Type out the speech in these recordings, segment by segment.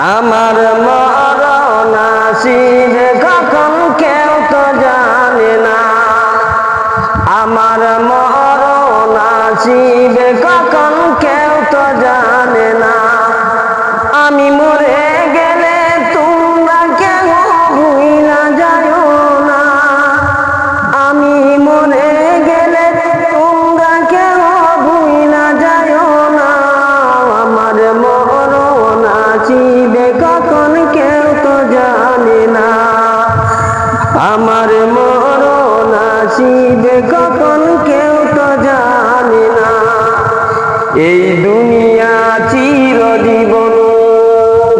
আমার মরণ আসিবে কখন কেউ তো জানে না। আমার মরণ আসিবে কখন কেউ তো জানে না। আমি মরে গেলে তোমরা কেউ ভুইলা যাইও না। আমি মরে গেলে তোমরা কেউ ভুইলা যাইও না। আমার মরণ আসিবে কখন কেউ তো জানে না। আমার মরণ আসিবে কখন কেউ তো জানে না। এই দুনিয়া চিরজীবন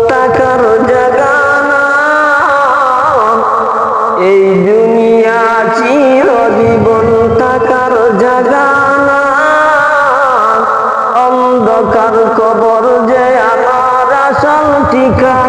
থাকার জায়গা না। এই দুনিয়া চিরজীবন থাকার জায়গা না। অন্ধকার কবর যে আমার আসল ঠিকানা।